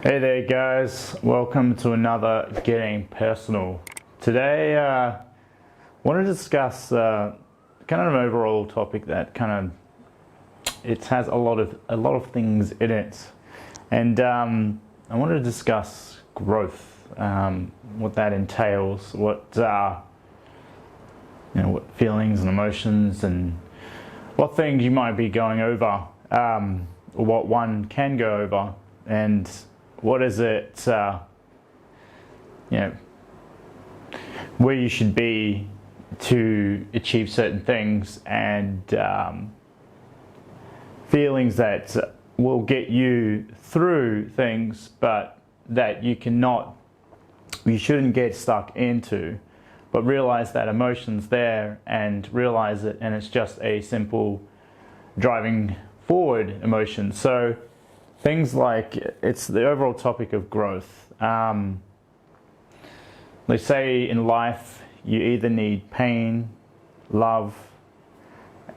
Hey there guys, welcome to another Getting Personal. Today I want to discuss kind of an overall topic that it has a lot of things in it, and I want to discuss growth, what that entails, what what feelings and emotions and what things you might be going over, or what one can go over, and what is it, where you should be to achieve certain things, and feelings that will get you through things, but that you shouldn't get stuck into, but realize that emotion's there and realize it, and it's just a simple driving forward emotion. So things like, it's the overall topic of growth. They say in life you either need pain, love,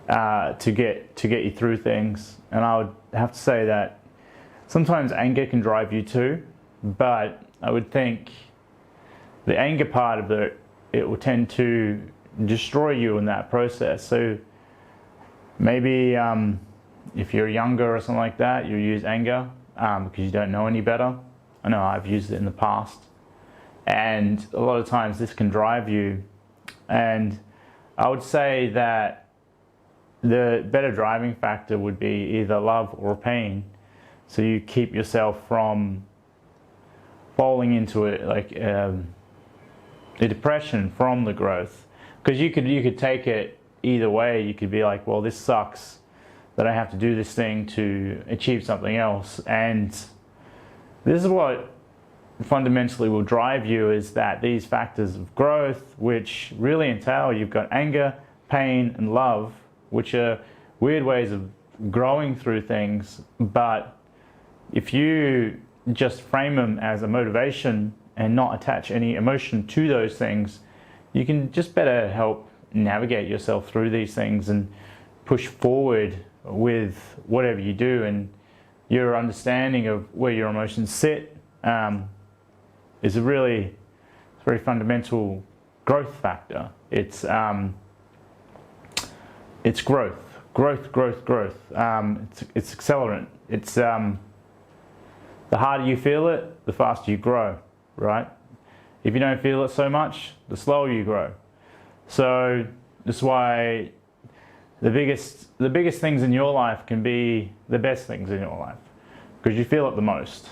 to get you through things, and I would have to say that sometimes anger can drive you too, but I would think the anger part of it will tend to destroy you in that process. So maybe if you're younger or something like that, you use anger because you don't know any better. I know I've used it in the past, and a lot of times this can drive you. And I would say that the better driving factor would be either love or pain, so you keep yourself from falling into it, like a depression from the growth. Because you could take it either way. You could be like, well, this sucks that I have to do this thing to achieve something else, and this is what fundamentally will drive you, is that these factors of growth, which really entail, you've got anger, pain and love, which are weird ways of growing through things, but if you just frame them as a motivation and not attach any emotion to those things, you can just better help navigate yourself through these things and push forward with whatever you do. And your understanding of where your emotions sit is a very fundamental growth factor. It's growth. It's accelerant. It's the harder you feel it, the faster you grow, right? If you don't feel it so much, the slower you grow. So that's why the biggest things in your life can be the best things in your life, because you feel it the most.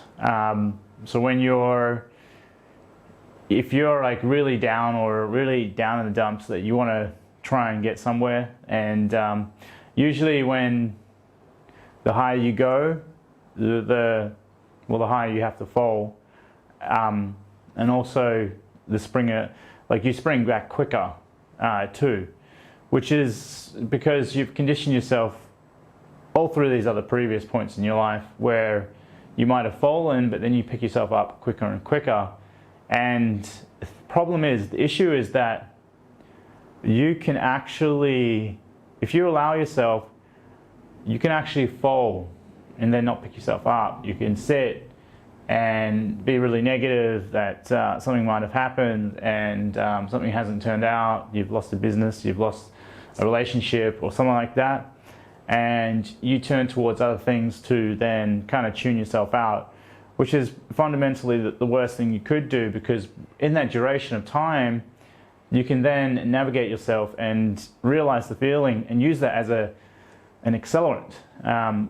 So if you're like really down in the dumps, that you want to try and get somewhere, and usually when the higher you go, the higher you have to fall, and also you spring back quicker too, which is because you've conditioned yourself all through these other previous points in your life where you might have fallen, but then you pick yourself up quicker and quicker. And the issue is that you can actually, if you allow yourself, you can actually fall and then not pick yourself up. You can sit and be really negative that something might have happened, and something hasn't turned out. You've lost a business, you've lost a relationship or something like that, and you turn towards other things to then kind of tune yourself out, which is fundamentally the worst thing you could do, because in that duration of time you can then navigate yourself and realize the feeling and use that as an accelerant.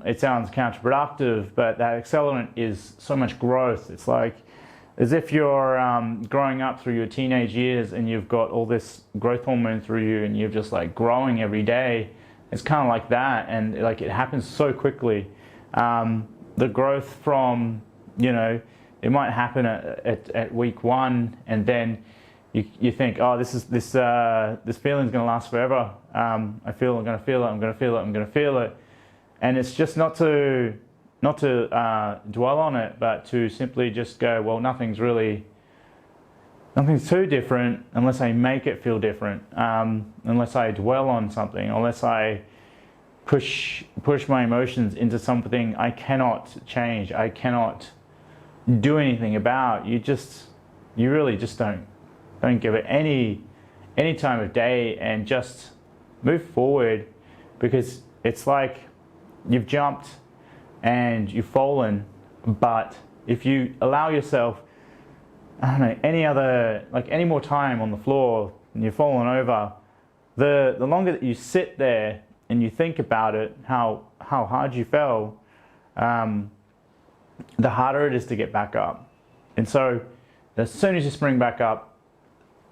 It sounds counterproductive, but that accelerant is so much growth. It's like as if you're growing up through your teenage years and you've got all this growth hormone through you and you're just like growing every day. It's kind of like that, and like it happens so quickly. The growth from, it might happen at week one, and then you think, oh, this feeling's going to last forever. I'm going to feel it, and it's just not to dwell on it, but to simply just go, well, nothing's too different unless I make it feel different, unless I dwell on something, unless I push my emotions into something I cannot change, I cannot do anything about. You really just don't give it any time of day, and just move forward, because it's like you've jumped and you've fallen, but if you allow yourself, I don't know, any more time on the floor and you've fallen over, the longer that you sit there and you think about it, how hard you fell, the harder it is to get back up. And so as soon as you spring back up,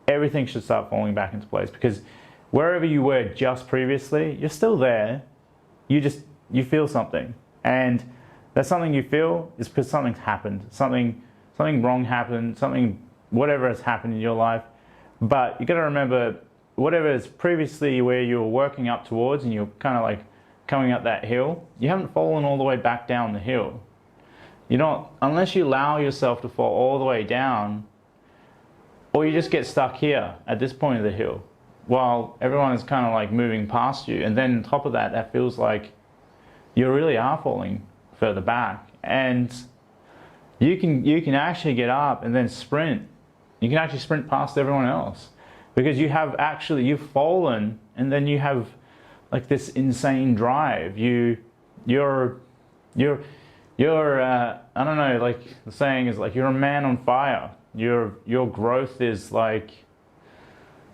everything should start falling back into place, because wherever you were just previously, you're still there. You feel something, and that something you feel is because something's happened, something wrong happened, whatever has happened in your life. But you got to remember, whatever is previously where you were working up towards, and you're kind of like coming up that hill, you haven't fallen all the way back down the hill. You're not, unless you allow yourself to fall all the way down, or you just get stuck here at this point of the hill while everyone is kind of like moving past you. And then on top of that, that feels like you really are falling further back. And you can actually get up and then sprint. You can actually sprint past everyone else, because you've fallen, and then you have like this insane drive. You're I don't know, like the saying is like, you're a man on fire. Your growth is like,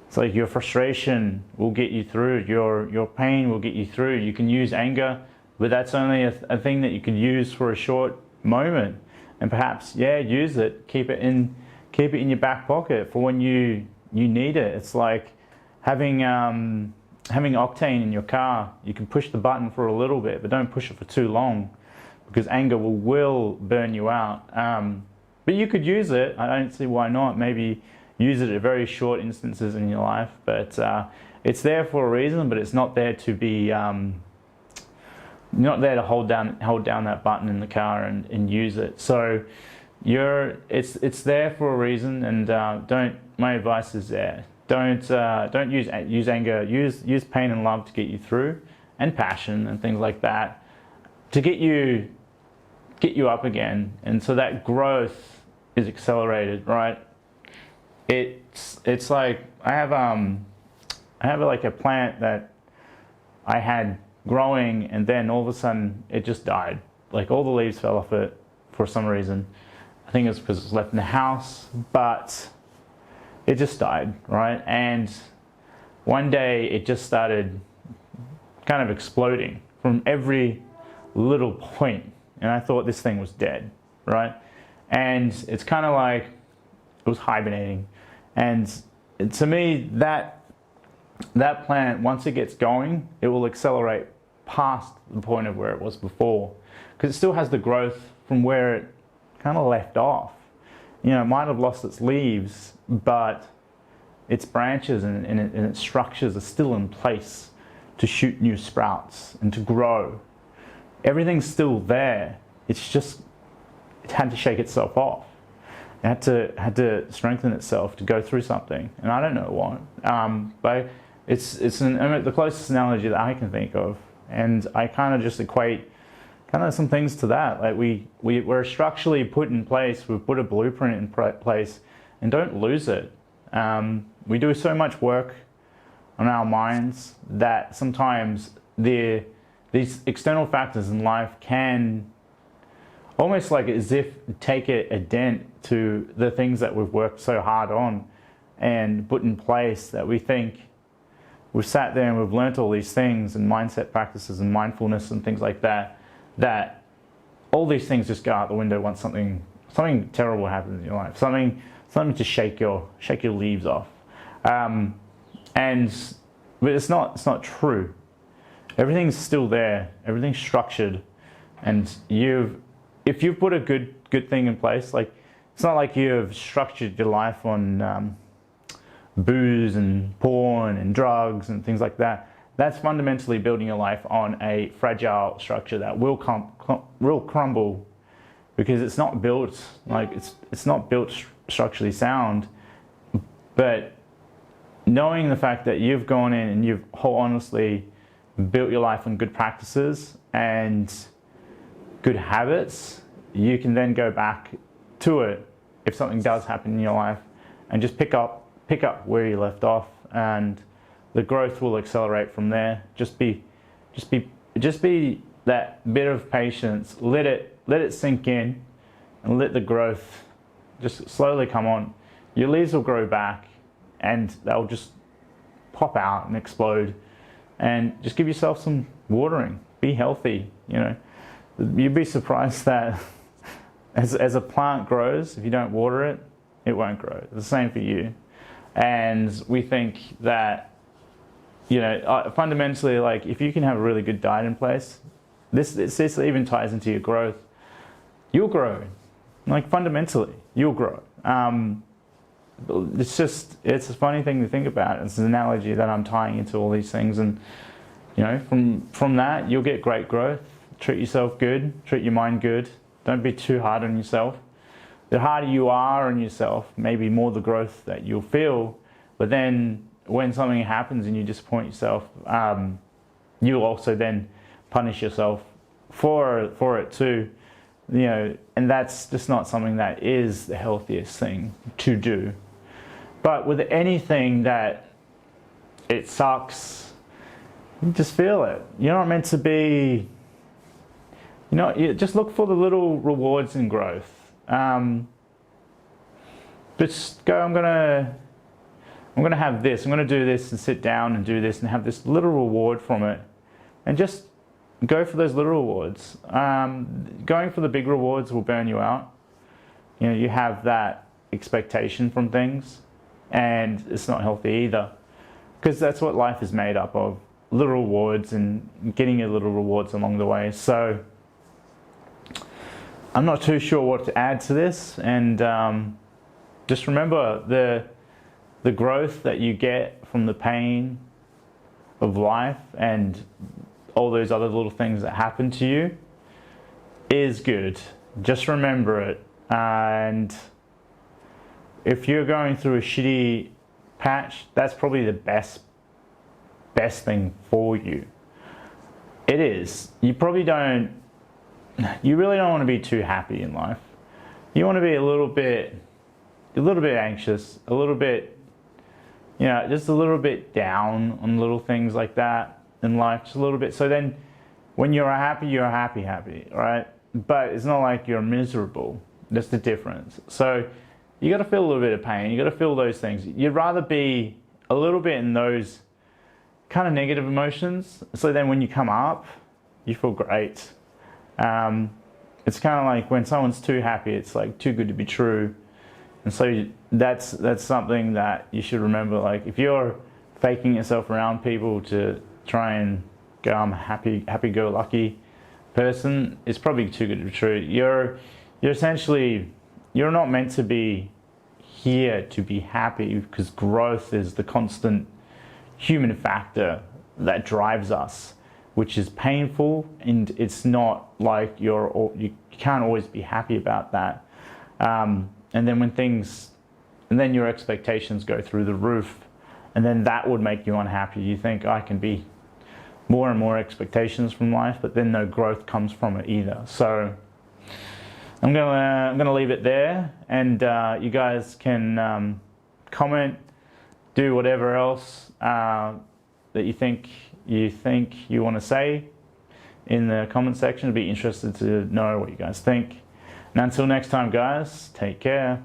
it's like your frustration will get you through. Your pain will get you through. You can use anger, but that's only a thing that you can use for a short moment. And perhaps, use it. Keep it in your back pocket for when you need it. It's like having octane in your car. You can push the button for a little bit, but don't push it for too long, because anger will burn you out. But you could use it. I don't see why not. Maybe use it at very short instances in your life. But it's there for a reason. But it's not there to be, not there to hold down that button in the car and use it. So it's there for a reason. And my advice is there. Don't use anger. Use pain and love to get you through, and passion and things like that, to get you up again. And so that growth is accelerated, right? It's like I have like a plant that I had growing, and then all of a sudden it just died. Like all the leaves fell off it for some reason. I think it's because it was left in the house, but it just died, right? And one day it just started kind of exploding from every little point, and I thought this thing was dead, right? And it's kind of like it was hibernating. And to me, that plant, once it gets going, it will accelerate past the point of where it was before, because it still has the growth from where it kind of left off. You know, it might have lost its leaves, but its branches and its structures are still in place to shoot new sprouts and to grow. Everything's still there. It's just, it had to shake itself off. It had to strengthen itself to go through something, and I don't know what. But it's the closest analogy that I can think of, and I kind of just equate kind of some things to that. Like we're structurally put in place. We've put a blueprint in place, and don't lose it. We do so much work on our minds that sometimes these external factors in life can almost like as if take a dent to the things that we've worked so hard on and put in place, that we think we've sat there and we've learnt all these things and mindset practices and mindfulness and things like that, that all these things just go out the window once something terrible happens in your life, something to shake your leaves off. But it's not true. Everything's still there. Everything's structured, and if you've put a good thing in place, like it's not like you've structured your life on booze and porn and drugs and things like that. That's fundamentally building your life on a fragile structure that will crumble, because it's not built it's not built structurally sound. But knowing the fact that you've gone in and you've whole honestly built your life on good practices and good habits, you can then go back to it if something does happen in your life, and just pick up where you left off, and the growth will accelerate from there. Just be that bit of patience. Let it sink in, and let the growth just slowly come on. Your leaves will grow back, and they'll just pop out and explode. And just give yourself some watering. Be healthy. You know, you'd be surprised that as a plant grows, if you don't water it, it won't grow. It's the same for you. And we think that, you know, fundamentally, like, if you can have a really good diet in place, this even ties into your growth. You'll grow. Like, fundamentally, you'll grow. It's a funny thing to think about. It's an analogy that I'm tying into all these things, and, you know, from that, you'll get great growth. Treat yourself good. Treat your mind good. Don't be too hard on yourself. The harder you are on yourself, maybe more the growth that you'll feel. But then when something happens and you disappoint yourself, you'll also then punish yourself for it too. You know, and that's just not something that is the healthiest thing to do. But with anything that it sucks, you just feel it. You're not meant to be, you know, you just look for the little rewards in growth. Just go, I'm gonna have this, I'm gonna do this, and sit down and do this and have this little reward from it, and just go for those little rewards. Going for the big rewards will burn you out. You know, you have that expectation from things, and it's not healthy either, because that's what life is made up of, little rewards and getting your little rewards along the way. So I'm not too sure what to add to this, and just remember the growth that you get from the pain of life and all those other little things that happen to you is good. Just remember it. And if you're going through a shitty patch, that's probably the best thing for you. It is. You really don't want to be too happy in life. You want to be a little bit anxious, a little bit, you know, just a little bit down on little things like that in life, just a little bit. So then when you're happy, right? But it's not like you're miserable. That's the difference. So you got to feel a little bit of pain. You got to feel those things. You'd rather be a little bit in those kind of negative emotions. So then when you come up, you feel great. It's kind of like when someone's too happy, it's like too good to be true. And so that's something that you should remember. Like, if you're faking yourself around people to try and go, I'm a happy-go-lucky person, it's probably too good to be true. You're essentially, you're not meant to be here to be happy, because growth is the constant human factor that drives us, which is painful, and it's not like you can't always be happy about that. And then your expectations go through the roof, and then that would make you unhappy. You think, I can be more and more expectations from life, but then no growth comes from it either. So I'm gonna leave it there, and you guys can comment, do whatever else that you think you want to say in the comment section. I'd be interested to know what you guys think. And until next time, guys, take care.